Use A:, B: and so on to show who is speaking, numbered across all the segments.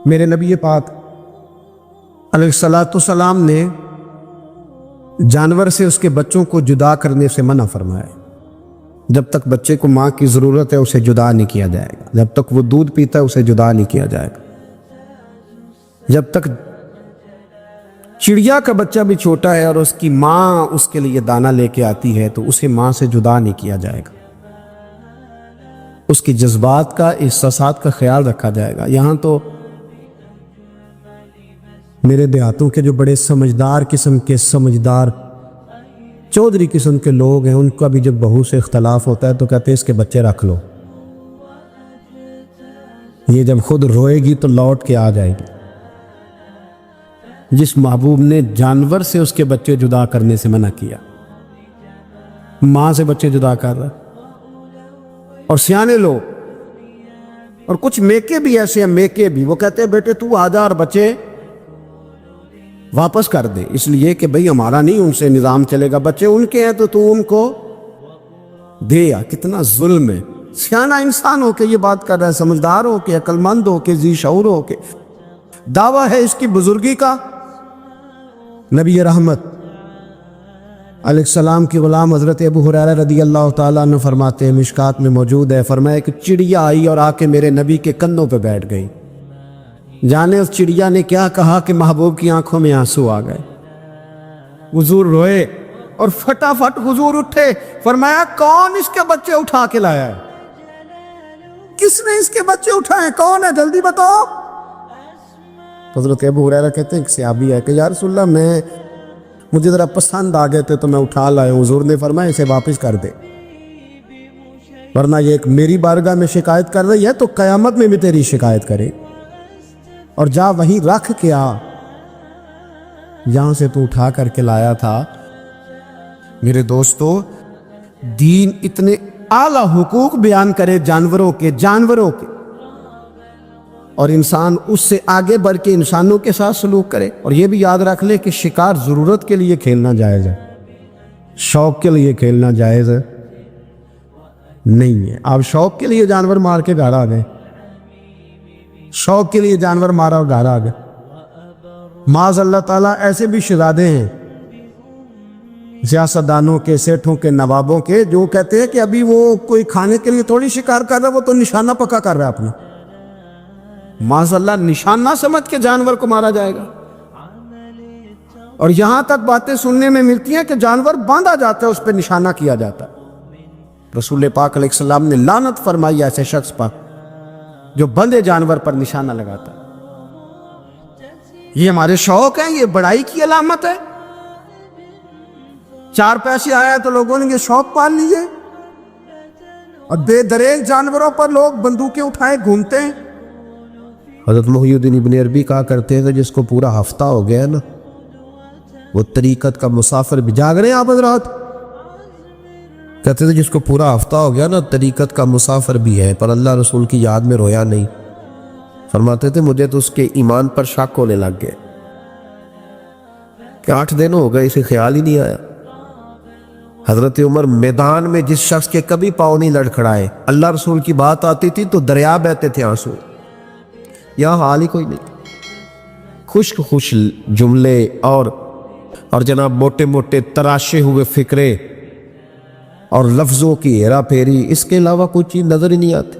A: میرے نبی پاک علیہ الصلوۃ نے جانور سے اس کے بچوں کو جدا کرنے سے منع فرمایا۔ جب تک بچے کو ماں کی ضرورت ہے اسے جدا نہیں کیا جائے گا، جب تک وہ دودھ پیتا ہے اسے جدا نہیں کیا جائے گا، جب تک چڑیا کا بچہ بھی چھوٹا ہے اور اس کی ماں اس کے لیے دانہ لے کے آتی ہے تو اسے ماں سے جدا نہیں کیا جائے گا، اس کے جذبات کا، احساسات کا خیال رکھا جائے گا۔ یہاں تو میرے دیہاتوں کے جو بڑے سمجھدار قسم کے سمجھدار چودھری قسم کے لوگ ہیں، ان کا بھی جب بہو سے اختلاف ہوتا ہے تو کہتے ہیں اس کے بچے رکھ لو، یہ جب خود روئے گی تو لوٹ کے آ جائے گی۔ جس محبوب نے جانور سے اس کے بچے جدا کرنے سے منع کیا، ماں سے بچے جدا کر رہا ہے۔ اور سیانے لوگ اور کچھ میکے بھی ایسے ہیں، میکے بھی وہ کہتے ہیں بیٹے تو آ جا اور بچے واپس کر دے، اس لیے کہ بھئی ہمارا نہیں ان سے نظام چلے گا، بچے ان کے ہیں تو ان کو دے۔ یا کتنا ظلم ہے۔ سیانہ انسان ہو کے یہ بات کر رہا ہے، سمجھدار ہو کے، عقل مند ہو کے، ذی شعور ہو کے، دعویٰ ہے اس کی بزرگی کا۔ نبی رحمت علیہ السلام کی غلام حضرت ابو ہریرہ رضی اللہ تعالیٰ عنہ فرماتے ہیں، مشکات میں موجود ہے، فرمایا کہ چڑیا آئی اور آ کے میرے نبی کے کندھوں پہ بیٹھ گئی۔ جانے اس چڑیا نے کیا کہا کہ محبوب کی آنکھوں میں آنسو آ گئے، حضور روئے اور فٹافٹ حضور اٹھے، فرمایا کون اس کے بچے اٹھا کے لایا ہے؟ کس نے اس کے بچے اٹھائے؟ کون ہے؟ جلدی بتاؤ۔ حضرت ابو ہریرہ کہتے ہیں ایک صحابی ہے کہ یا رسول اللہ مجھے ذرا پسند آ گئے تھے تو میں اٹھا لایا ہوں۔ حضور نے فرمایا اسے واپس کر دے، ورنہ یہ ایک میری بارگاہ میں شکایت کر رہی ہے تو قیامت میں بھی تیری شکایت کرے، اور جا وہیں رکھ کے آ جہاں سے تو اٹھا کر کے لایا تھا۔ میرے دوستو، دین اتنے اعلیٰ حقوق بیان کرے جانوروں کے اور انسان اس سے آگے بڑھ کے انسانوں کے ساتھ سلوک کرے۔ اور یہ بھی یاد رکھ لے کہ شکار ضرورت کے لیے کھیلنا جائز ہے، شوق کے لیے کھیلنا جائز نہیں ہے۔ آپ شوق کے لیے جانور مار کے گھر آ گئے، شوق کے لیے جانور مارا اور گھر آ گئے۔ معاذ اللہ تعالیٰ ایسے بھی شہزادے ہیں سیاستدانوں کے، سیٹھوں کے، نوابوں کے، جو کہتے ہیں کہ ابھی وہ کوئی کھانے کے لیے تھوڑی شکار کر رہا ہے، وہ تو نشانہ پکا کر رہا ہے اپنا۔ معاذ اللہ نشانہ سمجھ کے جانور کو مارا جائے گا۔ اور یہاں تک باتیں سننے میں ملتی ہیں کہ جانور باندھا جاتا ہے، اس پہ نشانہ کیا جاتا ہے۔ رسول پاک علیہ السلام نے لعنت فرمائی ایسے شخص پر جو بندے جانور پر نشانہ لگاتا ہے۔ یہ ہمارے شوق ہیں، یہ بڑائی کی علامت ہے۔ چار پیسے آیا تو لوگوں نے یہ شوق پال لیے، اور بے دریغ جانوروں پر لوگ بندوقیں اٹھائے گھومتے ہیں۔ حضرت محی الدین ابن عربی کہا کرتے ہیں جس کو پورا ہفتہ ہو گیا نا، وہ طریقت کا مسافر بھی۔ جاگ رہے ہیں آپ حضرات؟ کہتے تھے جس کو پورا ہفتہ ہو گیا نا طریقت کا مسافر بھی ہے، پر اللہ رسول کی یاد میں رویا نہیں۔ فرماتے تھے مجھے تو اس کے ایمان پر شک ہونے لگ گئے کہ 8 دن ہو گئے، اسے خیال ہی نہیں آیا۔ حضرت عمر میدان میں جس شخص کے کبھی پاؤں نہیں لڑکھڑائے، اللہ رسول کی بات آتی تھی تو دریا بہتے تھے آنسو۔ یہاں حال ہی کوئی نہیں، خشک جملے اور جناب موٹے موٹے تراشے ہوئے فکرے اور لفظوں کی ہیرا پھیری، اس کے علاوہ کوئی چیز نظر ہی نہیں آتی۔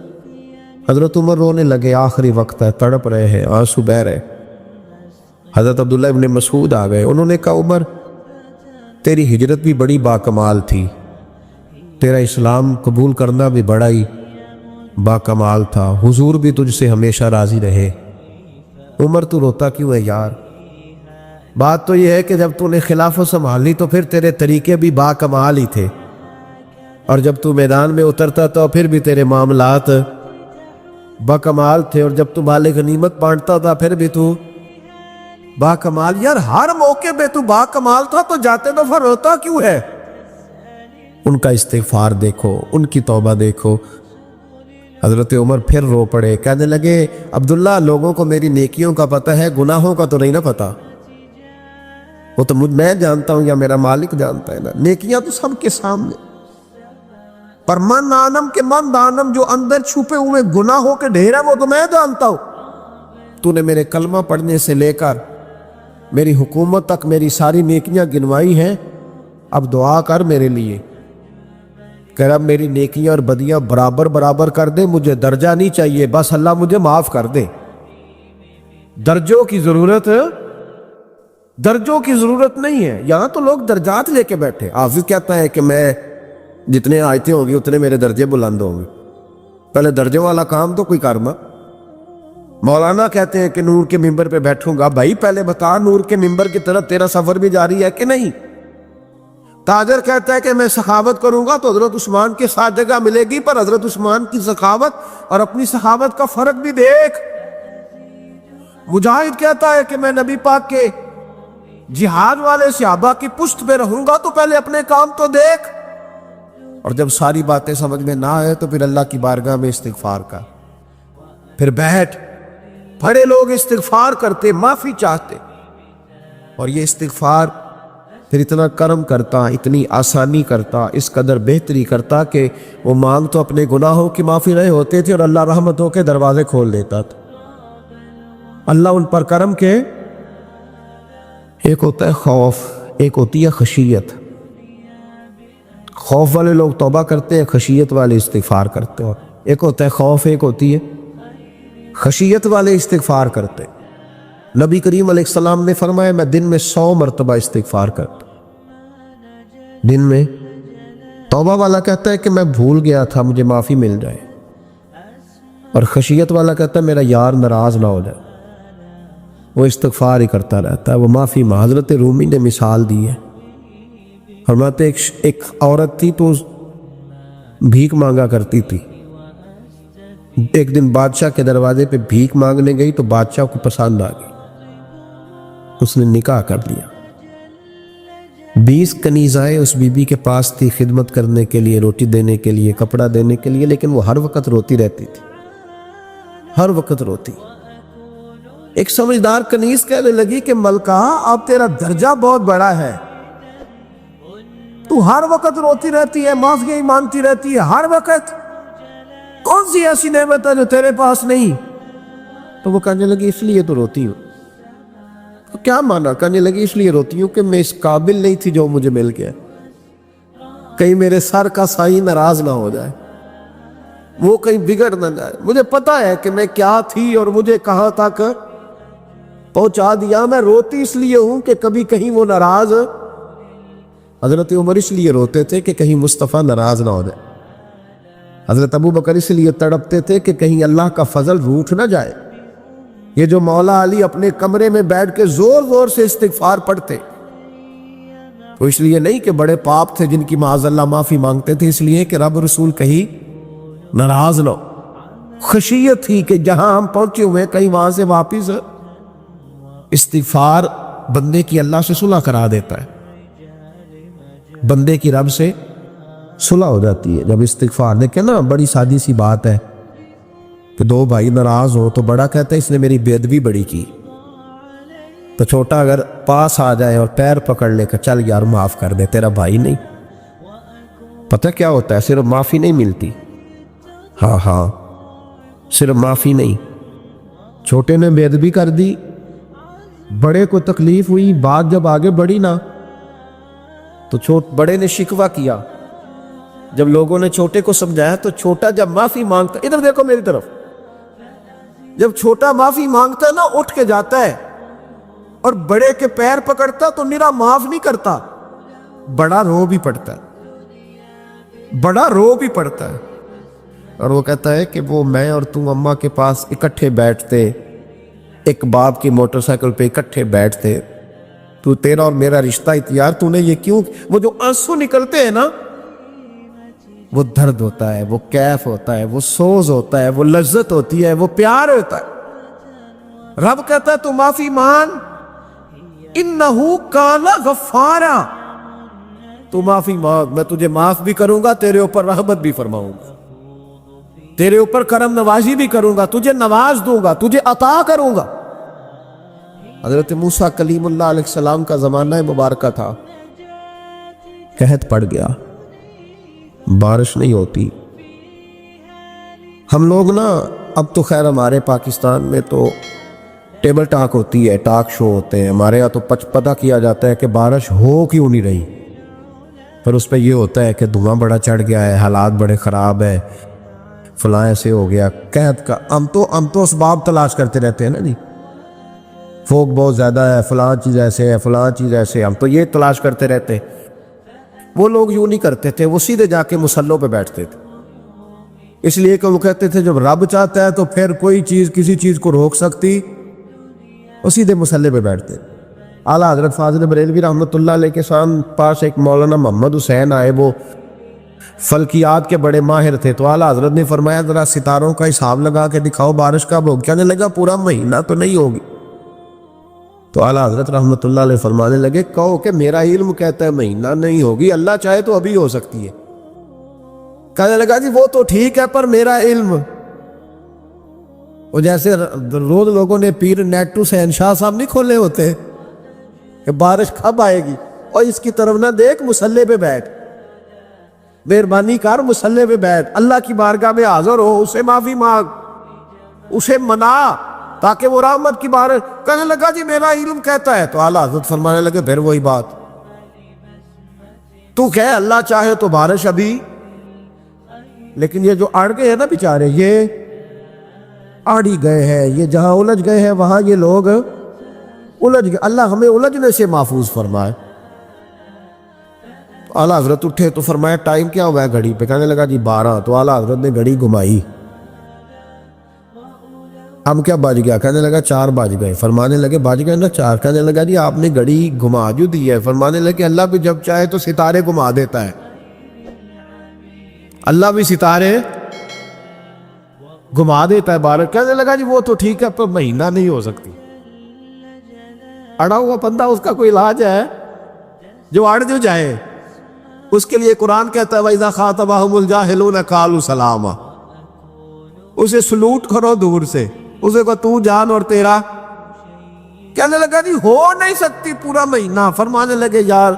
A: حضرت عمر رونے لگے، آخری وقت ہے، تڑپ رہے ہیں، آنسو بہہ رہے۔ حضرت عبداللہ ابن مسعود آ گئے، انہوں نے کہا عمر تیری ہجرت بھی بڑی باکمال تھی، تیرا اسلام قبول کرنا بھی بڑا ہی باکمال تھا، حضور بھی تجھ سے ہمیشہ راضی رہے۔ عمر تو روتا کیوں ہے یار؟ بات تو یہ ہے کہ جب تو نے خلافت سنبھالی تو پھر تیرے طریقے بھی باکمال ہی تھے، اور جب تو میدان میں اترتا تو پھر بھی تیرے معاملات باکمال تھے، اور جب تو مال غنیمت بانٹتا تھا پھر بھی تو باکمال۔ یار ہر موقع پہ تو باکمال تھا تو جاتے دفعہ روتا کیوں ہے؟ ان کا استغفار دیکھو، ان کی توبہ دیکھو۔ حضرت عمر پھر رو پڑے، کہنے لگے عبداللہ لوگوں کو میری نیکیوں کا پتہ ہے، گناہوں کا تو نہیں نا پتہ۔ وہ تو میں جانتا ہوں یا میرا مالک جانتا ہے نا، نیکیاں تو سب کے سامنے، پر من آنم کے من دانم جو اندر چھپے ہوئے گناہوں کے ڈھیر ہے وہ تو میں جانتا ہوں۔ تو نے میرے کلمہ پڑھنے سے لے کر میری حکومت تک میری ساری نیکیاں گنوائی ہیں، اب دعا کر میرے لیے کہ رب میری نیکیاں اور بدیاں برابر برابر کر دے، مجھے درجہ نہیں چاہیے، بس اللہ مجھے معاف کر دے۔ درجوں کی ضرورت نہیں ہے۔ یہاں تو لوگ درجات لے کے بیٹھے۔ حافظ کہتا ہے کہ میں جتنے آیتیں ہوں گی اتنے میرے درجے بلند ہوں گے۔ پہلے درجوں والا کام تو کوئی کرنا۔ مولانا کہتے ہیں کہ نور کے ممبر پہ بیٹھوں گا، بھائی پہلے بتا نور کے ممبر کی طرف تیرا سفر بھی جاری ہے کہ نہیں؟ تاجر کہتا ہے کہ میں سخاوت کروں گا تو حضرت عثمان کے ساتھ جگہ ملے گی، پر حضرت عثمان کی سخاوت اور اپنی سخاوت کا فرق بھی دیکھ۔ مجاہد کہتا ہے کہ میں نبی پاک کے جہاد والے صحابہ کی پشت پہ رہوں گا تو پہلے اپنے کام تو دیکھ۔ اور جب ساری باتیں سمجھ میں نہ آئے تو پھر اللہ کی بارگاہ میں استغفار کا، پھر بیٹھ۔ بڑے لوگ استغفار کرتے، معافی چاہتے، اور یہ استغفار پھر اتنا کرم کرتا، اتنی آسانی کرتا، اس قدر بہتری کرتا کہ وہ مانگ تو اپنے گناہوں کی معافی رہے ہوتے تھے اور اللہ رحمتوں کے دروازے کھول دیتا تھا۔ اللہ ان پر کرم کے، ایک ہوتا ہے خوف، ایک ہوتی ہے خشیت۔ خوف والے لوگ توبہ کرتے ہیں، خشیت والے استغفار کرتے ہیں۔ ایک ہوتا ہے خوف، ایک ہوتی ہے خشیت والے استغفار کرتے۔ نبی کریم علیہ السلام نے فرمایا میں دن میں 100 مرتبہ استغفار کرتا۔ دن میں توبہ والا کہتا ہے کہ میں بھول گیا تھا، مجھے معافی مل جائے، اور خشیت والا کہتا ہے میرا یار ناراض نہ ہو جائے، وہ استغفار ہی کرتا رہتا ہے، وہ معافی مانگ۔ حضرت رومی نے مثال دی ہے، فرماتے ایک عورت تھی تو بھیک مانگا کرتی تھی۔ ایک دن بادشاہ کے دروازے پہ بھیک مانگنے گئی تو بادشاہ کو پسند آ گئی، اس نے نکاح کر لیا۔ 20 کنیزائیں اس بی بی کے پاس تھی خدمت کرنے کے لیے، روٹی دینے کے لیے، کپڑا دینے کے لیے، لیکن وہ ہر وقت روتی رہتی تھی، ہر وقت روتی۔ ایک سمجھدار کنیز کہنے لگی کہ ملکہ اب تیرا درجہ بہت بڑا ہے، تو ہر وقت روتی رہتی ہے، معافی مانگتی رہتی ہے ہر وقت، کون سی ایسی نعمت ہے جو تیرے پاس نہیں؟ تو وہ کہنے لگی اس لیے تو روتی ہوں۔ تو کیا مانا؟ کہنے لگی اس لیے روتی ہوں کہ میں اس قابل نہیں تھی جو مجھے مل گیا، کہیں میرے سر کا سائیں ناراض نہ ہو جائے، وہ کہیں بگڑ نہ جائے۔ مجھے پتا ہے کہ میں کیا تھی اور مجھے کہاں تک پہنچا دیا، میں روتی اس لیے ہوں کہ کبھی کہیں وہ ناراض۔ حضرت عمر اس لیے روتے تھے کہ کہیں مصطفیٰ ناراض نہ ہو جائے، حضرت ابو بکر اس لیے تڑپتے تھے کہ کہیں اللہ کا فضل روٹھ نہ جائے۔ یہ جو مولا علی اپنے کمرے میں بیٹھ کے زور زور سے استغفار پڑھتے، تو اس لیے نہیں کہ بڑے پاپ تھے جن کی معاذ اللہ معافی مانگتے تھے، اس لیے کہ رب رسول کہیں ناراض نہ ہو۔ خشیت تھی کہ جہاں ہم پہنچے ہوئے کہیں وہاں سے واپس۔ استغفار بندے کی اللہ سے صلح کرا دیتا ہے، بندے کی رب سے صلح ہو جاتی ہے جب استغفار۔ دیکھیں نا، بڑی سادی سی بات ہے کہ دو بھائی ناراض ہو تو بڑا کہتا ہے اس نے میری بے ادبی بڑی کی، تو چھوٹا اگر پاس آ جائے اور پیر پکڑ لے کر چل یار معاف کر دے، تیرا بھائی نہیں۔ پتہ کیا ہوتا ہے؟ صرف معافی نہیں ملتی، ہاں صرف معافی نہیں، چھوٹے نے بے ادبی کر دی، بڑے کو تکلیف ہوئی، بات جب آگے بڑھی نا تو بڑے نے شکوہ کیا۔ جب لوگوں نے چھوٹے کو سمجھایا تو چھوٹا جب معافی مانگتا، ادھر دیکھو میری طرف، جب چھوٹا معافی مانگتا ہے نا اٹھ کے جاتا ہے، اور بڑے کے پیر پکڑتا تو نرا معاف نہیں کرتا، بڑا رو بھی پڑتا ہے، بڑا رو بھی پڑتا ہے، اور وہ کہتا ہے کہ وہ میں اور تم اماں کے پاس اکٹھے بیٹھتے، ایک باپ کی موٹر سائیکل پہ اکٹھے بیٹھتے، تو تیرا اور میرا رشتہ یار تو نے یہ کیوں؟ وہ جو آنسو نکلتے ہیں نا، وہ درد ہوتا ہے، وہ کیف ہوتا ہے، وہ سوز ہوتا ہے، وہ لذت ہوتی ہے، وہ پیار ہوتا ہے۔ رب کہتا ہے تو معافی مان، انہو کان غفارا، تو معافی مانگ، میں تجھے معاف بھی کروں گا، تیرے اوپر رحمت بھی فرماؤں گا، تیرے اوپر کرم نوازی بھی کروں گا، تجھے نواز دوں گا، تجھے عطا کروں گا۔ حضرت موسیٰ کلیم اللہ علیہ السلام کا زمانہ مبارکہ تھا، قحط پڑ گیا، بارش نہیں ہوتی۔ ہم لوگ نا اب تو خیر ہمارے پاکستان میں تو ٹیبل ٹاک ہوتی ہے, ٹاک شو ہوتے ہیں ہمارے یہاں, تو پتہ کیا جاتا ہے کہ بارش ہو کیوں نہیں رہی. پھر اس پہ یہ ہوتا ہے کہ دھواں بڑا چڑھ گیا ہے, حالات بڑے خراب ہے, فلاں ایسے ہو گیا. قحط کا ہم تو اسباب تلاش کرتے رہتے ہیں نا جی, فوگ بہت زیادہ ہے, فلاں چیز ایسے ہے, فلاں چیز ایسے ہے, ہم تو یہ تلاش کرتے رہتے. وہ لوگ یوں نہیں کرتے تھے, وہ سیدھے جا کے مصلوں پہ بیٹھتے تھے. اس لیے کہ وہ کہتے تھے جب رب چاہتا ہے تو پھر کوئی چیز کسی چیز کو روک سکتی, وہ سیدھے مصلے پہ بیٹھتے. اعلیٰ حضرت فاضل بریلوی رحمۃ اللہ علیہ کے پاس ایک مولانا محمد حسین آئے, وہ فلکیات کے بڑے ماہر تھے. تو اعلیٰ حضرت نے فرمایا ذرا ستاروں کا حساب لگا کے دکھاؤ بارش کب ہوگی. کہنے لگا پورا مہینہ تو نہیں ہوگی. تو اعلیٰ حضرت رحمۃ اللہ علیہ فرمانے لگے کہو کہ میرا علم کہتا ہے مہینہ نہیں ہوگی, اللہ چاہے تو ابھی ہو سکتی ہے. کہنے لگا جی وہ تو ٹھیک ہے پر میرا علم, وہ جیسے روز لوگوں نے پیر نیٹو حسین شاہ صاحب نہیں کھولے ہوتے کہ بارش کب آئے گی, اور اس کی طرف نہ دیکھ, مصلے پہ بیٹھ, مہربانی کر مصلے پہ بیٹھ, اللہ کی بارگاہ میں حاضر ہو, اسے معافی مانگ, اسے منا تاکہ وہ رحمت کی بارش. کہنے لگا جی میرا علم کہتا ہے. تو اعلیٰ حضرت فرمانے لگے پھر وہی بات, تو کہ اللہ چاہے تو بارش ابھی. لیکن یہ جو اڑ گئے ہیں نا بیچارے, یہ اڑ ہی گئے ہیں, یہ جہاں الجھ گئے ہیں وہاں یہ لوگ الجھ گئے. اللہ ہمیں الجھنے سے محفوظ فرمائے. اعلیٰ حضرت اٹھے تو فرمایا ٹائم کیا ہوا ہے گھڑی پہ. کہنے لگا جی 12. تو اعلیٰ حضرت نے گھڑی گھمائی, اب کیا بج گیا؟ کہنے لگا 4 بج گئے. فرمانے لگے بج گئے نا 4. کہنے لگا جی آپ نے گھڑی گھما جو دی ہے. فرمانے لگے اللہ بھی جب چاہے تو ستارے گھما دیتا ہے, اللہ بھی ستارے گھما دیتا ہے بارش. کہنے لگا جی وہ تو ٹھیک ہے پر مہینہ نہیں ہو سکتی. اڑا ہوا بندہ, اس کا کوئی علاج ہے جو اڑ جو جائے, اس کے لیے قرآن کہتا ہے وَإِذَا خَاطَبَهُمُ الْجَاهِلُونَ قَالُوا سَلَامًا. اسے سلوٹ کرو دور سے, اسے کو تو جان اور تیرا. کہنے لگا جی ہو نہیں سکتی پورا مہینہ. فرمانے لگے یار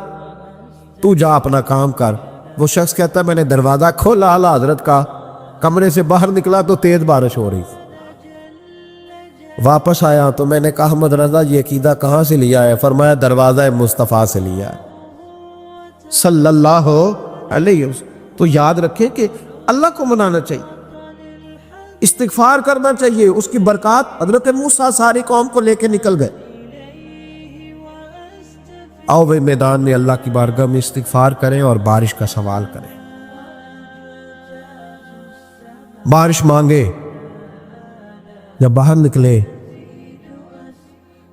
A: تو جا اپنا کام کر. وہ شخص کہتا ہے میں نے دروازہ کھولا اعلیٰ حضرت کا, کمرے سے باہر نکلا تو تیز بارش ہو رہی. واپس آیا تو میں نے کہا احمد رضا یہ عقیدہ کہاں سے لیا ہے؟ فرمایا دروازہ مصطفیٰ سے لیا ہے صلی اللہ علیہ وسلم. تو یاد رکھیں کہ اللہ کو منانا چاہیے, استغفار کرنا چاہیے, اس کی برکات. حضرت موسیٰ ساری قوم کو لے کے نکل گئے. آؤ بھائی میدان میں اللہ کی بارگاہ میں استغفار کریں اور بارش کا سوال کریں, بارش مانگے. جب باہر نکلے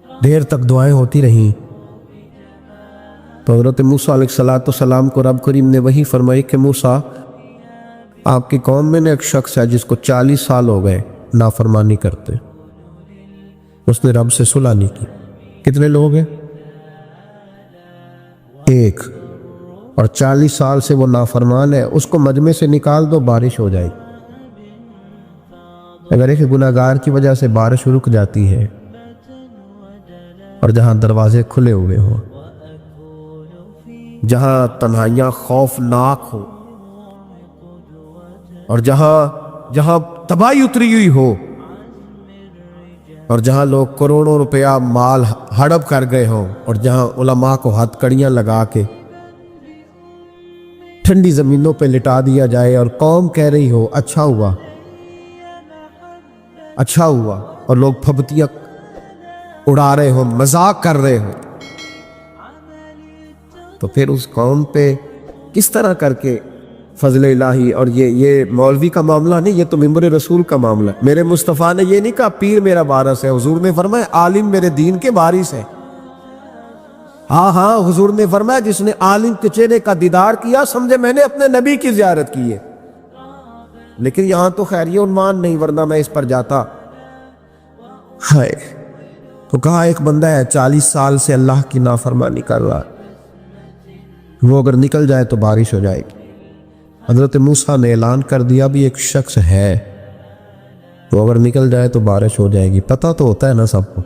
A: دیر تک دعائیں ہوتی رہیں تو حضرت موسیٰ علیہ السلام کو رب کریم نے وہی فرمائی کہ موسیٰ آپ کی قوم میں نے ایک شخص ہے جس کو 40 سال ہو گئے نافرمانی کرتے. اس نے رب سے صلح نہیں کی. کتنے لوگ ہیں؟ ایک, اور 40 سال سے وہ نافرمان ہے. اس کو مجمع سے نکال دو, بارش ہو جائے. اگر ایک گناہگار کی وجہ سے بارش رک جاتی ہے اور جہاں دروازے کھلے ہوئے ہوں, جہاں تنہائیاں خوفناک ہو, اور جہاں تباہی اتری ہوئی ہو, اور جہاں لوگ کروڑوں روپیہ مال ہڑپ کر گئے ہوں, اور جہاں علماء کو ہتھ کڑیاں لگا کے ٹھنڈی زمینوں پہ لٹا دیا جائے اور قوم کہہ رہی ہو اچھا ہوا اچھا ہوا, اور لوگ پھبتیاں اڑا رہے ہوں, مذاق کر رہے ہوں, تو پھر اس قوم پہ کس طرح کر کے فضل الہی. اور یہ مولوی کا معاملہ نہیں, یہ تو ممبر رسول کا معاملہ ہے. میرے مصطفیٰ نے یہ نہیں کہا پیر میرا وارث ہے, حضور نے فرمایا عالم میرے دین کے وارث ہے. ہاں حضور نے فرمایا جس نے عالم کے چہرے کا دیدار کیا سمجھے میں نے اپنے نبی کی زیارت کی ہے. لیکن یہاں تو خیر یہ عنوان نہیں, ورنہ میں اس پر جاتا. ہائے, تو کہا ایک بندہ ہے 40 سال سے اللہ کی نافرمانی کر رہا ہے, وہ اگر نکل جائے تو بارش ہو جائے گی. حضرت موسیٰ نے اعلان کر دیا بھی ایک شخص ہے, وہ اگر نکل جائے تو بارش ہو جائے گی. پتہ تو ہوتا ہے نا سب کو,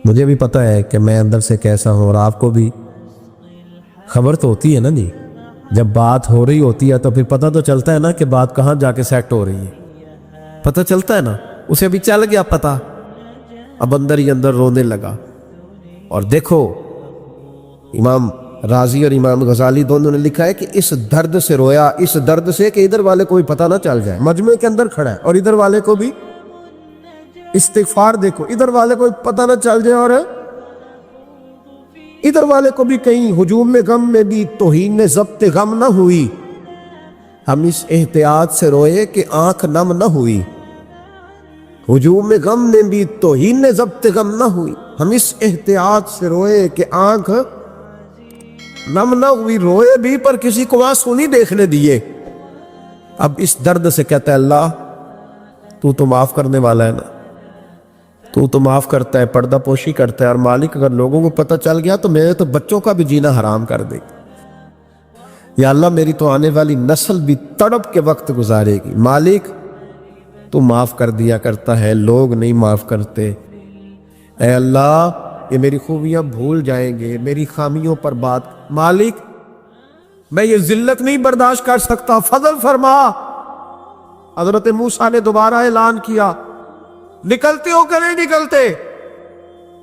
A: مجھے بھی پتہ ہے کہ میں اندر سے کیسا ہوں, اور آپ کو بھی خبر تو ہوتی ہے نا جی. جب بات ہو رہی ہوتی ہے تو پھر پتہ تو چلتا ہے نا کہ بات کہاں جا کے سیٹ ہو رہی ہے, پتہ چلتا ہے نا. اسے بھی چل گیا پتہ اب اندر ہی اندر رونے لگا. اور دیکھو امام رازی اور امام غزالی دونوں نے لکھا ہے کہ اس درد سے رویا، اس درد سے کہ ادھر والے کو بھی پتہ نہ چل جائے، مجمع کے اندر کھڑا ہے اور ادھر والے کو بھی استغفار، دیکھو ادھر والے کو پتہ نہ چل جائے اور ادھر والے کو بھی کہیں ہجوم میں غم میں بھی توہین نے ضبط غم نہ ہوئی. ہم اس احتیاط سے روئے کہ آنکھ نم نہ ہوئی. ہجوم میں غم نے بھی توہین نے ضبط غم نہ ہوئی. ہم اس احتیاط سے روئے کہ آنکھ نم نہ ہوئی. روئے بھی پر کسی کو آنسو نہیں دیکھنے دیے. اب اس درد سے کہتا ہے اللہ تو تو معاف کرنے والا ہے نا، تو تو معاف کرتا ہے، پردہ پوشی کرتا ہے. اور مالک اگر لوگوں کو پتہ چل گیا تو میرے تو بچوں کا بھی جینا حرام کر دے. یا اللہ میری تو آنے والی نسل بھی تڑپ کے وقت گزارے گی. مالک تو معاف کر دیا کرتا ہے، لوگ نہیں معاف کرتے. اے اللہ یہ میری خوبیاں بھول جائیں گے، میری خامیوں پر بات. مالک میں یہ ذلت نہیں برداشت کر سکتا، فضل فرما. حضرت موسیٰ نے دوبارہ اعلان کیا، نکلتے ہو کہ نہیں نکلتے؟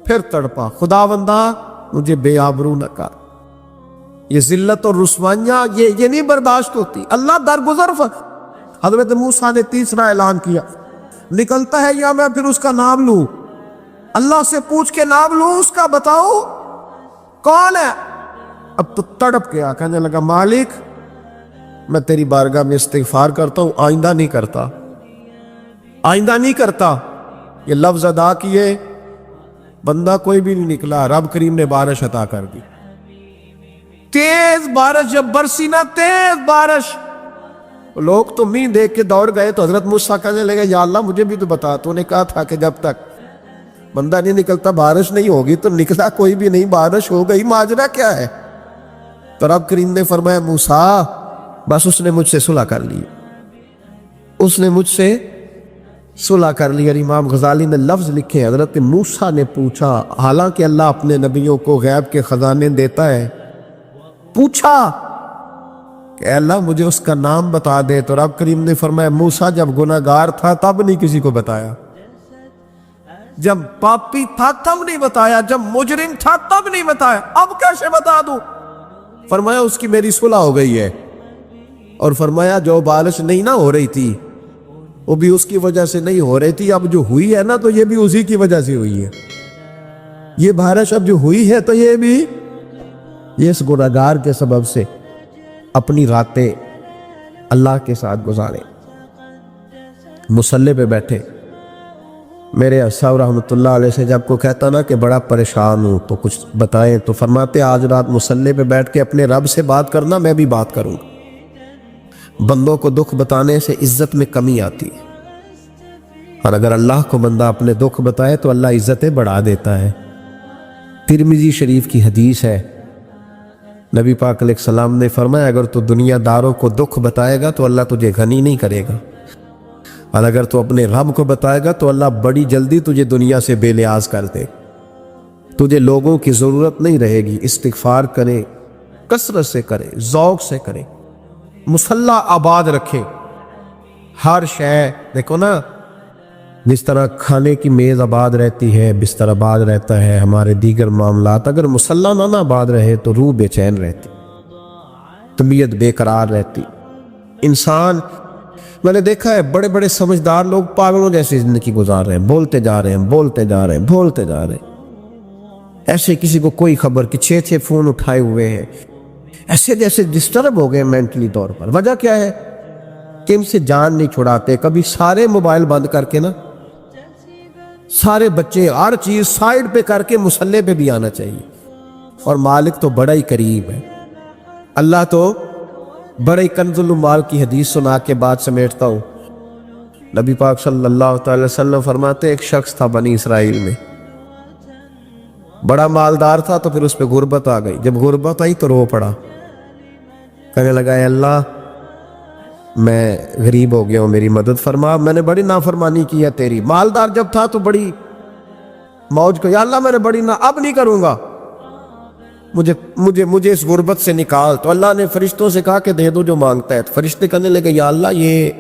A: پھر تڑپا، خداوندا مجھے بے آبرو نہ کر. یہ ذلت اور رسوائیاں یہ نہیں برداشت ہوتی. اللہ درگزر حضرت موسیٰ نے تیسرا اعلان کیا، نکلتا ہے یا میں پھر اس کا نام لوں؟ اللہ سے پوچھ کے نام لوں اس کا، بتاؤ کون ہے؟ اب تو تڑپ گیا، کہنے لگا مالک میں تیری بارگاہ میں استغفار کرتا ہوں، آئندہ نہیں کرتا، آئندہ نہیں کرتا. یہ لفظ ادا کیے، بندہ کوئی بھی نہیں نکلا. رب کریم نے بارش عطا کر دی، تیز بارش. جب برسی نا تیز بارش، لوگ تو مین دیکھ کے دوڑ گئے. تو حضرت موسیٰ کہنے لگے یا اللہ مجھے بھی تو بتا، تو نے کہا تھا کہ جب تک بندہ نہیں نکلتا بارش نہیں ہوگی. تو نکلا کوئی بھی نہیں، بارش ہو گئی، ماجرا کیا ہے؟ تو رب کریم نے فرمایا موسیٰ بس اس نے مجھ سے صلح کر لی، اس نے مجھ سے صلح کر لی. اور امام غزالی نے لفظ لکھے، حضرت موسیٰ نے پوچھا، حالانکہ اللہ اپنے نبیوں کو غیب کے خزانے دیتا ہے، پوچھا کہ اے اللہ مجھے اس کا نام بتا دے. تو رب کریم نے فرمایا موسیٰ جب گناہ گار تھا تب نہیں کسی کو بتایا، جب پاپی تھا تب نہیں بتایا، جب مجرم تھا تب نہیں بتایا، اب کیسے بتا دوں؟ فرمایا اس کی میری صلح ہو گئی ہے. اور فرمایا جو بارش نہیں نہ ہو رہی تھی وہ بھی اس کی وجہ سے نہیں ہو رہی تھی، اب جو ہوئی ہے نا تو یہ بھی اسی کی وجہ سے ہوئی ہے. یہ بارش اب جو ہوئی ہے تو یہ بھی یہ اس گناہگار کے سبب سے. اپنی راتیں اللہ کے ساتھ گزارے، مصلی پہ بیٹھے. میرے صاحب رحمۃ اللہ علیہ سے جب کو کہتا نا کہ بڑا پریشان ہوں تو کچھ بتائیں، تو فرماتے آج رات مصلی پہ بیٹھ کے اپنے رب سے بات کرنا، میں بھی بات کروں. بندوں کو دکھ بتانے سے عزت میں کمی آتی ہے، اور اگر اللہ کو بندہ اپنے دکھ بتائے تو اللہ عزتیں بڑھا دیتا ہے. ترمذی شریف کی حدیث ہے، نبی پاک علیہ السلام نے فرمایا اگر تو دنیا داروں کو دکھ بتائے گا تو اللہ تجھے غنی نہیں کرے گا، اور اگر تو اپنے رب کو بتائے گا تو اللہ بڑی جلدی تجھے دنیا سے بے نیاز کر دے. تجھے لوگوں کی ضرورت نہیں رہے گی. استغفار کرے، کثرت سے کرے، ذوق سے کرے، مصلی آباد رکھے. ہر شے دیکھو نا، جس طرح کھانے کی میز آباد رہتی ہے، بستر آباد رہتا ہے، ہمارے دیگر معاملات، اگر مصلی نہ آباد رہے تو روح بے چین رہتی، طبیعت بے قرار رہتی. انسان میں نے دیکھا ہے بڑے بڑے سمجھدار لوگ پاگلوں جیسی زندگی گزار رہے ہیں، بولتے جا رہے ہیں، بولتے جا رہے ہیں، بولتے جا رہے ہیں. ایسے کسی کو کوئی خبر کہ 6 فون اٹھائے ہوئے ہیں، ایسے جیسے ڈسٹرب ہو گئے مینٹلی طور پر. وجہ کیا ہے کہ ان سے جان نہیں چھڑاتے. کبھی سارے موبائل بند کر کے نا، سارے بچے ہر چیز سائیڈ پہ کر کے مصلی پہ بھی آنا چاہیے. اور مالک تو بڑا ہی قریب ہے، اللہ تو بڑے کنز المال کی حدیث سنا کے بعد سمیٹتا ہوں. نبی پاک صلی اللہ تعالی وسلم فرماتے ایک شخص تھا بنی اسرائیل میں، بڑا مالدار تھا، تو پھر اس پہ غربت آ گئی. جب غربت آئی تو رو پڑا، کہنے لگا اے اللہ میں غریب ہو گیا ہوں، میری مدد فرما، میں نے بڑی نافرمانی کی ہے تیری. مالدار جب تھا تو بڑی موج کو، یا اللہ میں نے بڑی اب نہیں کروں گا، مجھے اس غربت سے نکال. تو اللہ نے فرشتوں سے کہا کہ دے دو جو مانگتا ہے. تو فرشتے کہنے لگے یا اللہ یہ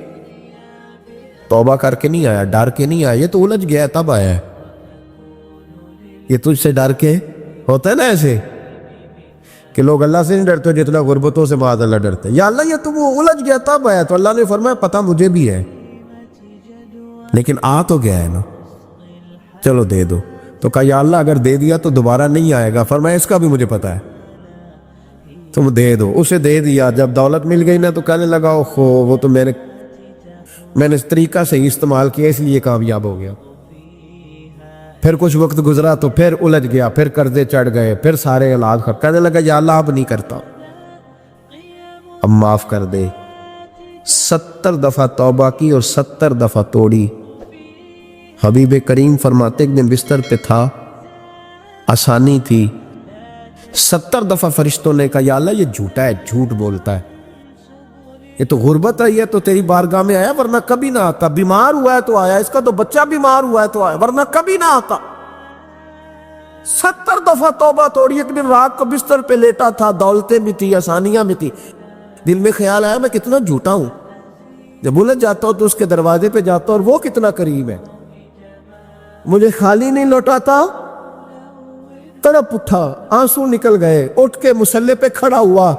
A: توبہ کر کے نہیں آیا، ڈر کے نہیں آیا، یہ تو الجھ گیا ہے تب آیا ہے. یہ تجھ سے ڈر کے ہوتا ہے نا ایسے کہ لوگ اللہ سے نہیں ڈرتے جتنا غربتوں سے معاذ اللہ ڈرتے. یا اللہ یہ تو وہ الجھ گیا تب آیا, تو اللہ نے فرمایا پتہ مجھے بھی ہے لیکن آ تو گیا ہے نا, چلو دے دو. تو کہا یا اللہ اگر دے دیا تو دوبارہ نہیں آئے گا. فرمایا اس کا بھی مجھے پتہ ہے, تم دے دو. اسے دے دیا. جب دولت مل گئی نا تو کہنے لگا اوہو وہ تو میں نے اس طریقہ سے ہی استعمال کیا اس لیے کامیاب ہو گیا. پھر کچھ وقت گزرا تو پھر الجھ گیا, پھر قرضے چڑھ گئے, پھر سارے اولاد خرچ. کہنے لگا یا اللہ اب نہیں کرتا, اب معاف کر دے. 70 دفعہ توبہ کی اور 70 دفعہ توڑی. حبیب کریم فرماتے ایک دن بستر پہ تھا, آسانی تھی, 70 دفعہ فرشتوں نے کہا یا اللہ یہ جھوٹا ہے, جھوٹ بولتا ہے, یہ تو غربت آئی ہے تو تیری بارگاہ میں آیا ورنہ کبھی نہ آتا. بیمار ہوا ہے تو آیا, اس کا تو بچہ بیمار ہوا ہے تو آیا ورنہ کبھی نہ آتا. 70 دفعہ توبہ توڑی. ایک دن رات کو بستر پہ لیٹا تھا, دولتیں بھی تھی, آسانیاں بھی تھی. دل میں خیال آیا میں کتنا جھوٹا ہوں, جب الجھ جاتا ہوں تو اس کے دروازے پہ جاتا ہوں اور وہ کتنا قریب ہے, مجھے خالی نہیں لوٹاتا. تڑپ اٹھا, آنسو نکل گئے, اٹھ کے مصلی پہ کھڑا ہوا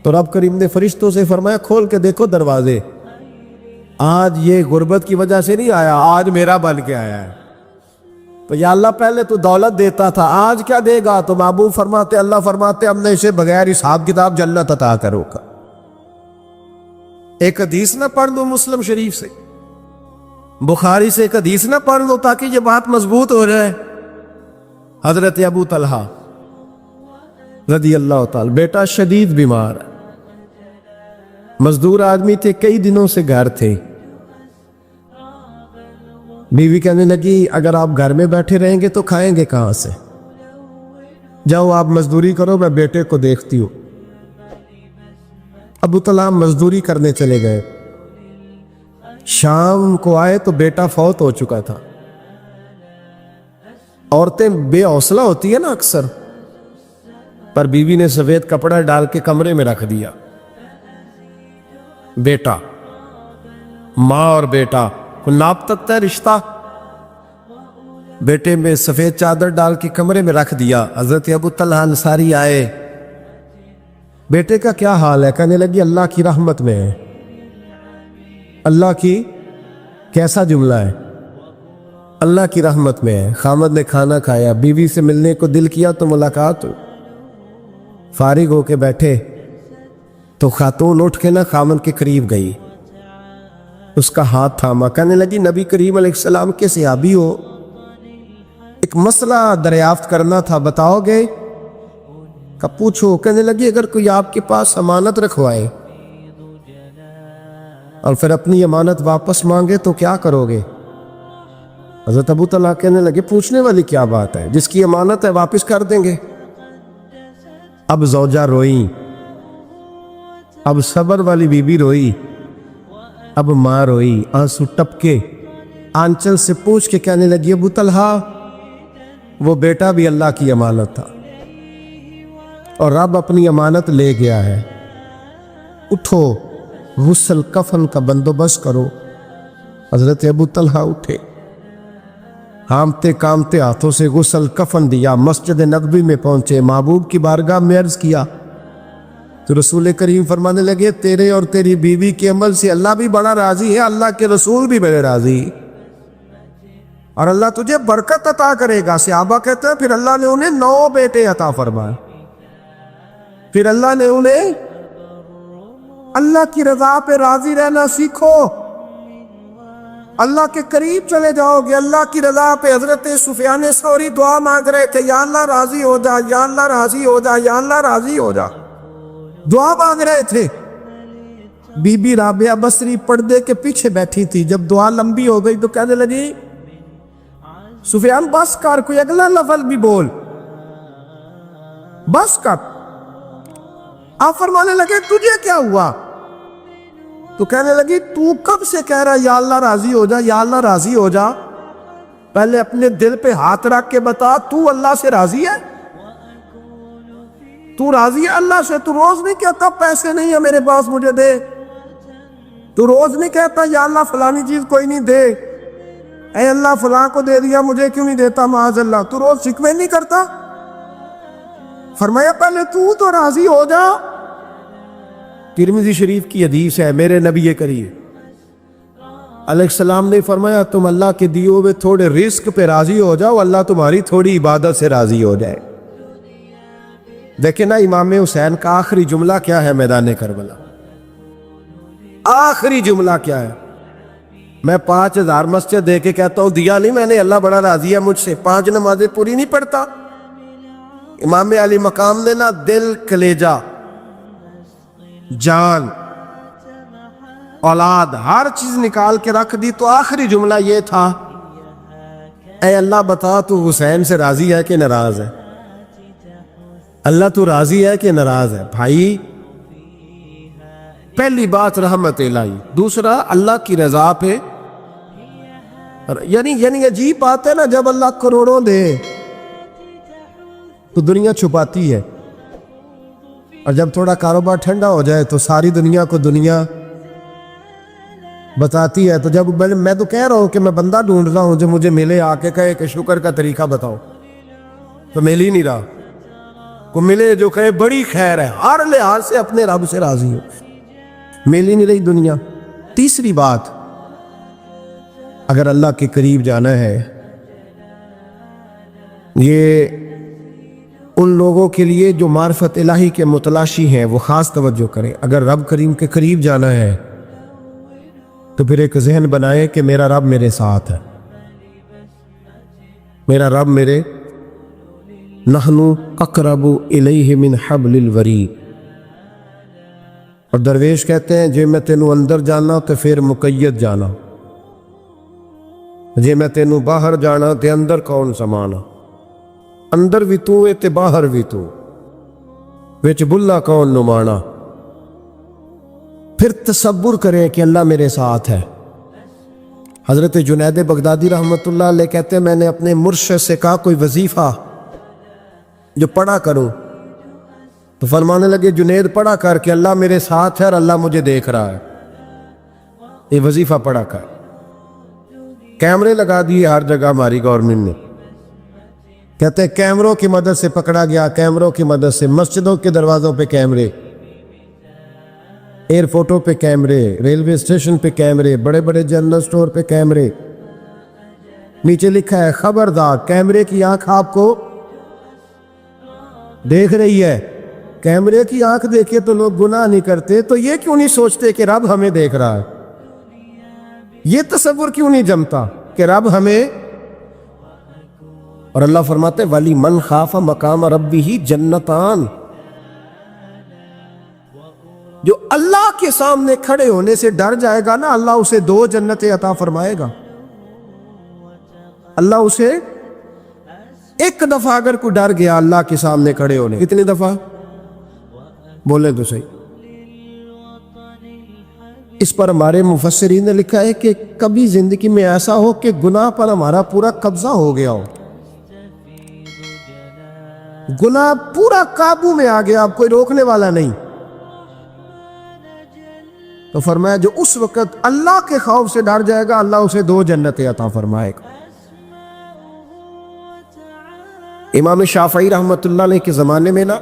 A: تو رب کریم نے فرشتوں سے فرمایا کھول کے دیکھو دروازے, آج یہ غربت کی وجہ سے نہیں آیا, آج میرا بن کے آیا ہے. تو یا اللہ پہلے تو دولت دیتا تھا, آج کیا دے گا؟ تو محبوب فرماتے اللہ فرماتے ہم نے اسے بغیر حساب کتاب جنت عطا کرو گا. ایک حدیث نہ پڑھ لو مسلم شریف سے, بخاری سے ایک حدیث نہ پڑھ لو تاکہ یہ بات مضبوط ہو جائے. حضرت ابو طلحہ رضی اللہ تعالی, بیٹا شدید بیمار, مزدور آدمی تھے, کئی دنوں سے گھر تھے. بیوی کہنے لگی اگر آپ گھر میں بیٹھے رہیں گے تو کھائیں گے کہاں سے, جاؤ آپ مزدوری کرو, میں بیٹے کو دیکھتی ہوں. ابو طلحہ مزدوری کرنے چلے گئے. شام کو آئے تو بیٹا فوت ہو چکا تھا. عورتیں بے حوصلہ ہوتی ہے نا اکثر, پر بیوی نے سفید کپڑا ڈال کے کمرے میں رکھ دیا. بیٹا, ماں اور بیٹا ناپ تک ہے رشتہ, بیٹے میں سفید چادر ڈال کے کمرے میں رکھ دیا. حضرت ابو طلحہ انصاری آئے, بیٹے کا کیا حال ہے؟ کہنے لگی اللہ کی رحمت میں ہے. اللہ کی کیسا جملہ ہے, اللہ کی رحمت میں ہے. خامد نے کھانا کھایا, بیوی سے ملنے کو دل کیا تو ملاقات ہو. فارغ ہو کے بیٹھے تو خاتون اٹھ کے نہ خامد کے قریب گئی, اس کا ہاتھ تھاما. کہنے لگی نبی کریم علیہ السلام کے صحابی ہو, ایک مسئلہ دریافت کرنا تھا, بتاؤ گے؟ کہ پوچھو. کہنے لگی اگر کوئی آپ کے پاس امانت رکھوائے اور پھر اپنی امانت واپس مانگے تو کیا کرو گے؟ حضرت ابو طلحہ کہنے لگے پوچھنے والی کیا بات ہے, جس کی امانت ہے واپس کر دیں گے. اب زوجہ روئی, اب صبر والی بی بی روئی, اب ماں روئی, آنسو ٹپکے. آنچل سے پوچھ کے کہنے لگی ابو طلحہ وہ بیٹا بھی اللہ کی امانت تھا اور رب اپنی امانت لے گیا ہے, اٹھو غسل کفن کا بندوبست کرو. حضرت ابو طلحہ اٹھے, ہامتے کامتے ہاتھوں سے غسل کفن دیا, مسجد نبوی میں پہنچے, محبوب کی بارگاہ میں عرض کیا تو رسول کریم فرمانے لگے تیرے اور تیری بیوی کے عمل سے اللہ بھی بڑا راضی ہے, اللہ کے رسول بھی بڑے راضی, اور اللہ تجھے برکت عطا کرے گا. صحابہ کہتے ہیں پھر اللہ نے انہیں 9 بیٹے عطا فرمائے. پھر اللہ نے انہیں اللہ کی رضا پہ راضی رہنا سیکھو, اللہ کے قریب چلے جاؤ گے, اللہ کی رضا پہ. حضرت سفیان ثوری دعا مانگ رہے تھے یا اللہ راضی ہو جا, یا اللہ راضی ہو جا, یا اللہ راضی ہو جا, دعا مانگ رہے تھے. بی بی رابعہ بصری پردے کے پیچھے بیٹھی تھی. جب دعا لمبی ہو گئی تو کہنے لگی سفیان بس کر, کوئی اگلا لفظ بھی بول, بس کر. آپ فرمانے لگے تجھے کیا ہوا؟ تو کہنے لگی تو کب سے کہہ رہا یا اللہ راضی ہو جا, یا اللہ راضی ہو جا, پہلے اپنے دل پہ ہاتھ رکھ کے بتا تو اللہ سے راضی ہے؟ تو راضی ہے اللہ سے؟ تو روز نہیں کہتا پیسے نہیں ہے میرے پاس مجھے دے, تو روز نہیں کہتا یا اللہ فلانی چیز کوئی نہیں دے, اے اللہ فلاں کو دے دیا مجھے کیوں نہیں دیتا معاذ اللہ، تو روز شکوے نہیں کرتا؟ فرمایا پہلے تو راضی ہو جا۔ ترمذی شریف کی حدیث ہے، میرے نبی کریم علیہ السلام نے فرمایا تم اللہ کے دیے ہوئے تھوڑے رزق پہ راضی ہو جاؤ، اللہ تمہاری تھوڑی عبادت سے راضی ہو جائے۔ دیکھیں نا امام حسین کا آخری جملہ کیا ہے میدان کربلا، آخری جملہ کیا ہے؟ میں 5000 مسجد دے کے کہتا ہوں دیا نہیں میں نے، اللہ بڑا راضی ہے مجھ سے، 5 نمازیں پوری نہیں پڑھتا۔ امام علی مقام نے نا دل، کلیجہ، جان، اولاد، ہر چیز نکال کے رکھ دی، تو آخری جملہ یہ تھا اے اللہ بتا تو حسین سے راضی ہے کہ ناراض ہے؟ اللہ تو راضی ہے کہ ناراض ہے؟ بھائی پہلی بات رحمت الہی، دوسرا اللہ کی رضا پہ، یعنی عجیب بات ہے نا، جب اللہ کروڑوں دے تو دنیا چھپاتی ہے، اور جب تھوڑا کاروبار ٹھنڈا ہو جائے تو ساری دنیا کو دنیا بتاتی ہے۔ تو جب میں تو کہہ رہا ہوں کہ میں بندہ ڈھونڈ رہا ہوں جو مجھے ملے، آ کے کہے کہ شکر کا طریقہ بتاؤ، تو مل ہی نہیں رہا۔ کو ملے جو کہے بڑی خیر ہے، ہر لحاظ سے اپنے رب سے راضی ہو، مل ہی نہیں رہی دنیا۔ تیسری بات، اگر اللہ کے قریب جانا ہے، یہ ان لوگوں کے لیے جو معرفت الہی کے متلاشی ہیں وہ خاص توجہ کریں۔ اگر رب کریم کے قریب جانا ہے تو پھر ایک ذہن بنائے کہ میرا رب میرے ساتھ ہے، میرا رب میرے، نحن اقرب الیہ من حبل الورید۔ اور درویش کہتے ہیں جے میں تینوں اندر جانا تو پھر مقید جانا، جے میں تینوں باہر جانا تے اندر کون سمانا، اندر بھی تو تے باہر بھی تو، وچ بلا کون نمانا۔ پھر تصور کریں کہ اللہ میرے ساتھ ہے۔ حضرت جنید بغدادی رحمۃ اللہ علیہ کہتے ہیں میں نے اپنے مرشد سے کہا کوئی وظیفہ جو پڑھا کروں، تو فرمانے لگے جنید پڑھا کر کہ اللہ میرے ساتھ ہے اور اللہ مجھے دیکھ رہا ہے، یہ وظیفہ پڑھا کر۔ کیمرے لگا دیے ہر جگہ ہماری گورنمنٹ نے، کہتے ہیں کیمروں کی مدد سے پکڑا گیا، کیمروں کی مدد سے، مسجدوں کے دروازوں پہ کیمرے، ایئرپورٹوں پہ کیمرے، ریلوے اسٹیشن پہ کیمرے، بڑے بڑے جنرل سٹور پہ کیمرے، نیچے لکھا ہے خبردار کیمرے کی آنکھ آپ کو دیکھ رہی ہے۔ کیمرے کی آنکھ دیکھے تو لوگ گناہ نہیں کرتے، تو یہ کیوں نہیں سوچتے کہ رب ہمیں دیکھ رہا ہے؟ یہ تصور کیوں نہیں جمتا کہ رب ہمیں، اور اللہ فرماتے ولی من خاف مقام ربہ جنتان، جو اللہ کے سامنے کھڑے ہونے سے ڈر جائے گا نا، اللہ اسے 2 جنتیں عطا فرمائے گا۔ اللہ اسے ایک دفعہ اگر کوئی ڈر گیا اللہ کے سامنے کھڑے ہونے، کتنی دفعہ بولے تو صحیح؟ اس پر ہمارے مفسرین نے لکھا ہے کہ کبھی زندگی میں ایسا ہو کہ گناہ پر ہمارا پورا قبضہ ہو گیا ہو، گناہ پورا قابو میں آ گیا، اب کوئی روکنے والا نہیں، تو فرمایا جو اس وقت اللہ کے خوف سے ڈر جائے گا اللہ اسے 2 جنتیں عطا فرمائے گا۔ امام شافعی رحمۃ اللہ علیہ کے زمانے میں نا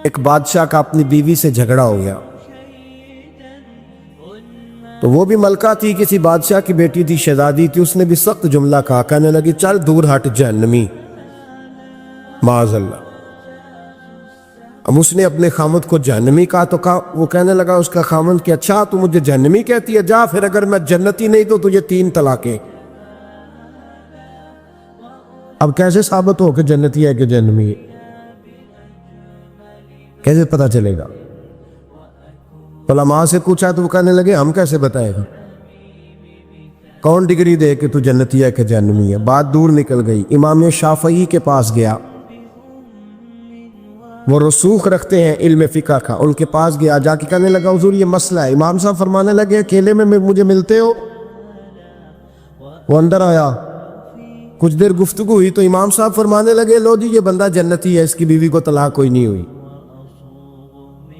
A: ایک بادشاہ کا اپنی بیوی سے جھگڑا ہو گیا، تو وہ بھی ملکہ تھی، کسی بادشاہ کی بیٹی تھی، شہزادی تھی، اس نے بھی سخت جملہ کہا، کہنے لگی چل دور ہٹ جہنمی، معاذ اللہ۔ اب اس نے اپنے خامد کو جہنمی کہا، تو وہ کہنے لگا اس کا خامد کہ اچھا تو مجھے جہنمی کہتی ہے، جا پھر اگر میں جنتی نہیں تو تجھے 3 طلاقیں۔ اب کیسے ثابت ہو کہ جنتی ہے کہ جہنمی ہے؟ کیسے پتہ چلے گا؟ علماء سے پوچھا تو وہ کہنے لگے ہم کیسے بتائے گا، کون ڈگری دے کہ تو جنتی ہے کہ جہنمی ہے؟ بات دور نکل گئی۔ امام شافعی کے پاس گیا، وہ رسوخ رکھتے ہیں علم فقہ کا، ان کے پاس گیا، جا کے کہنے لگا حضور یہ مسئلہ ہے۔ امام صاحب فرمانے لگے اکیلے میں مجھے ملتے ہو؟ وہ اندر آیا، کچھ دیر گفتگو ہوئی تو امام صاحب فرمانے لگے لو جی یہ بندہ جنتی ہے، اس کی بیوی کو طلاق کوئی نہیں ہوئی،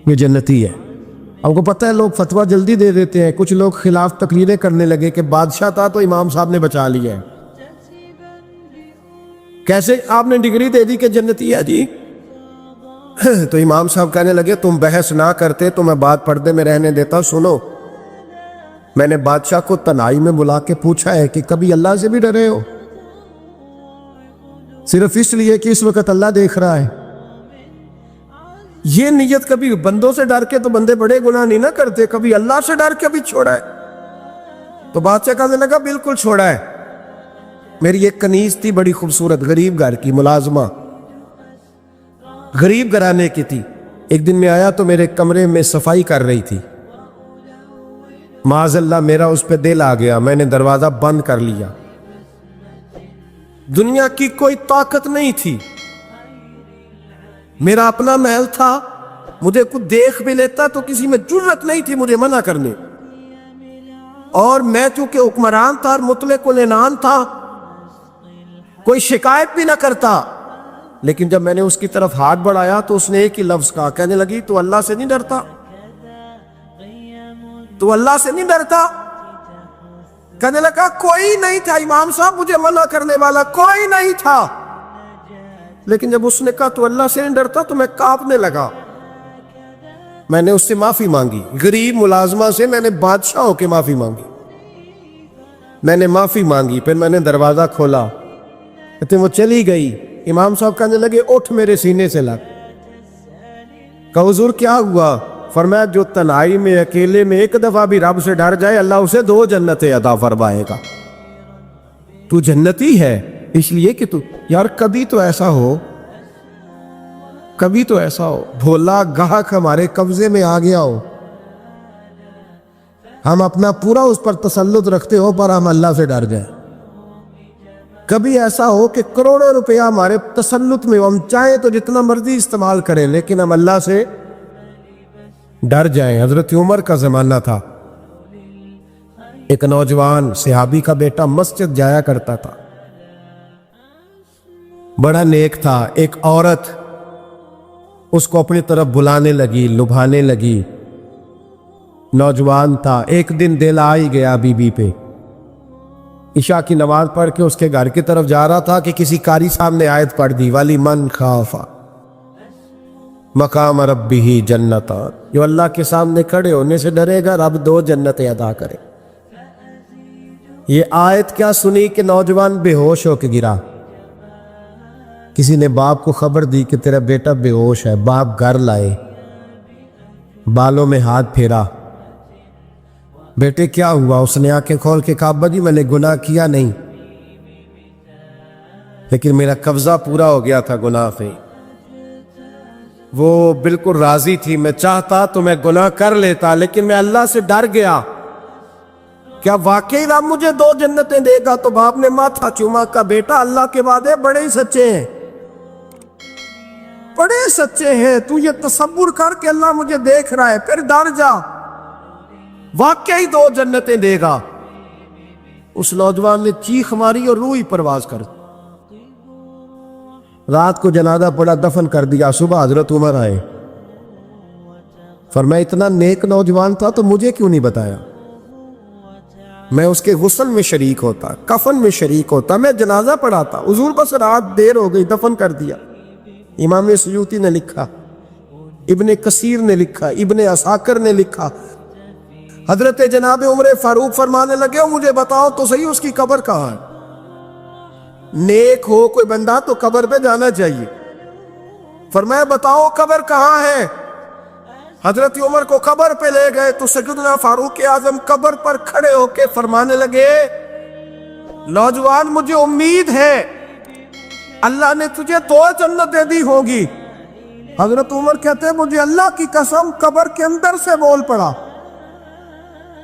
A: یہ جنتی ہے۔ ہم کو پتہ ہے لوگ فتویٰ جلدی دے دیتے ہیں، کچھ لوگ خلاف تقریریں کرنے لگے کہ بادشاہ تھا تو امام صاحب نے بچا لیا ہے۔ کیسے آپ نے ڈگری دے دی کہ جنتی ہے جی؟ تو امام صاحب کہنے لگے تم بحث نہ کرتے تو میں بات پردے میں رہنے دیتا۔ سنو، میں نے بادشاہ کو تنہائی میں بلا کے پوچھا ہے کہ کبھی اللہ سے بھی ڈرے ہو؟ صرف اس لیے کہ اس وقت اللہ دیکھ رہا ہے۔ یہ نیت کبھی بندوں سے ڈر کے تو بندے بڑے گناہ نہیں نہ کرتے، کبھی اللہ سے ڈر کے بھی چھوڑا ہے۔ تو بادشاہ کہنے لگا بالکل چھوڑا ہے۔ میری ایک کنیز تھی بڑی خوبصورت، غریب گھر کی ملازمہ، غریب گھرانے کی تھی۔ ایک دن میں آیا تو میرے کمرے میں صفائی کر رہی تھی، معاذ اللہ میرا اس پہ دل آ گیا، میں نے دروازہ بند کر لیا۔ دنیا کی کوئی طاقت نہیں تھی، میرا اپنا محل تھا، مجھے کچھ دیکھ بھی لیتا تو کسی میں جرت نہیں تھی مجھے منع کرنے، اور میں چونکہ حکمران تھا اور مطلق العنان تھا، کوئی شکایت بھی نہ کرتا۔ لیکن جب میں نے اس کی طرف ہاتھ بڑھایا تو اس نے ایک ہی لفظ کہا، کہنے لگی تو اللہ سے نہیں ڈرتا؟ تو اللہ سے نہیں ڈرتا؟ کہنے لگا کوئی نہیں تھا امام صاحب مجھے منع کرنے والا، کوئی نہیں تھا۔ لیکن جب اس نے کہا تو اللہ سے نہیں ڈرتا تو میں کانپنے لگا۔ میں نے اس سے معافی مانگی، غریب ملازمہ سے میں نے بادشاہ ہو کے معافی مانگی۔ میں نے معافی مانگی، پھر میں نے دروازہ کھولا، کہتے وہ چلی گئی۔ امام صاحب کہنے لگے اٹھ میرے سینے سے لگ۔ کہا حضور کیا ہوا؟ فرمایا جو تنہائی میں اکیلے میں ایک دفعہ بھی رب سے ڈر جائے اللہ اسے 2 جنتیں عطا فرمائے گا۔ تو جنتی ہے اس لیے کہ تو یار کبھی تو ایسا ہو، کبھی تو ایسا ہو بھولا گاہک ہمارے قبضے میں آ گیا ہو، ہم اپنا پورا اس پر تسلط رکھتے ہو پر ہم اللہ سے ڈر جائیں۔ کبھی ایسا ہو کہ کروڑوں روپیہ ہمارے تسلط میں، ہم چاہیں تو جتنا مرضی استعمال کریں لیکن ہم اللہ سے ڈر جائیں۔ حضرت عمر کا زمانہ تھا، ایک نوجوان صحابی کا بیٹا مسجد جایا کرتا تھا، بڑا نیک تھا۔ ایک عورت اس کو اپنی طرف بلانے لگی، لبھانے لگی، نوجوان تھا۔ ایک دن دل آ ہی گیا بی بی پہ، عشاء کی نماز پڑھ کے اس کے گھر کی طرف جا رہا تھا کہ کسی قاری صاحب نے آیت پڑھ دی، وَلِمَنْ خَافَ مقام ربہ جنتان، جو اللہ کے سامنے کھڑے ہونے سے ڈرے گا رب 2 جنتیں عطا کرے۔ یہ آیت کیا سنی کہ نوجوان بے ہوش ہو کے گرا۔ کسی نے باپ کو خبر دی کہ تیرا بیٹا بے ہوش ہے، باپ گھر لائے، بالوں میں ہاتھ پھیرا، بیٹے کیا ہوا؟ اس نے آنکھیں کھول کے کہا ابا جی میں نے گناہ کیا نہیں، لیکن میرا قبضہ پورا ہو گیا تھا گناہ پہ۔ وہ بالکل راضی تھی، میں چاہتا تو میں گناہ کر لیتا لیکن میں اللہ سے ڈر گیا۔ کیا واقعی رب مجھے 2 جنتیں دے گا؟ تو باپ نے ماتھا چوما، کا بیٹا اللہ کے وعدے بڑے ہی سچے ہیں، بڑے سچے ہیں، تو یہ تصور کر کے اللہ مجھے دیکھ رہا ہے، پھر ڈر جا، واقعی 2 جنتیں دے گا۔ اس نوجوان نے چیخ ماری اور روح ہی پرواز کر، رات کو جنازہ پڑا، دفن کر دیا۔ صبح حضرت عمر آئے، فرمایا اتنا نیک نوجوان تھا تو مجھے کیوں نہیں بتایا؟ میں اس کے غسل میں شریک ہوتا، کفن میں شریک ہوتا، میں جنازہ پڑھاتا۔ حضور بس رات دیر ہو گئی، دفن کر دیا۔ امام سیوطی نے لکھا، ابن کثیر نے لکھا، ابن عساکر نے لکھا، حضرت جناب عمر فاروق فرمانے لگے ہو مجھے بتاؤ تو صحیح اس کی قبر کہاں ہے؟ نیک ہو کوئی بندہ تو قبر پہ جانا چاہیے۔ فرمایا بتاؤ قبر کہاں ہے؟ حضرت عمر کو قبر پہ لے گئے تو سیدنا فاروق اعظم قبر پر کھڑے ہو کے فرمانے لگے نوجوان مجھے امید ہے اللہ نے تجھے 2 جنتیں دی ہوگی۔ حضرت عمر کہتے ہیں مجھے اللہ کی قسم قبر کے اندر سے بول پڑا،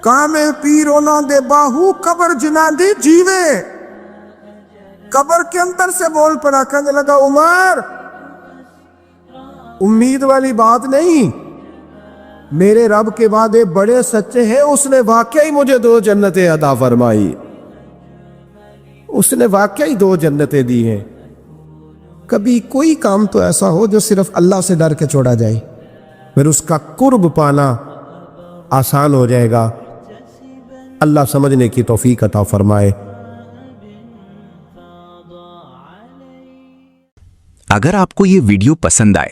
A: کامے پیرونا دے باہو قبر جنا دی جیوے۔ قبر کے اندر سے بول پڑا، کہنے لگا عمر امید والی بات نہیں، میرے رب کے وعدے بڑے سچے ہیں، اس نے واقعی مجھے 2 جنتیں عطا فرمائی، اس نے واقعی 2 جنتیں دی ہیں۔ کبھی کوئی کام تو ایسا ہو جو صرف اللہ سے ڈر کے چھوڑا جائے، پھر اس کا قرب پانا آسان ہو جائے گا۔ اللہ سمجھنے کی توفیق عطا فرمائے۔
B: اگر آپ کو یہ ویڈیو پسند آئے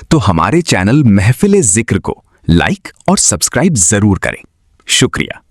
B: تو ہمارے چینل محفل ذکر کو لائک اور سبسکرائب ضرور کریں۔ شکریہ۔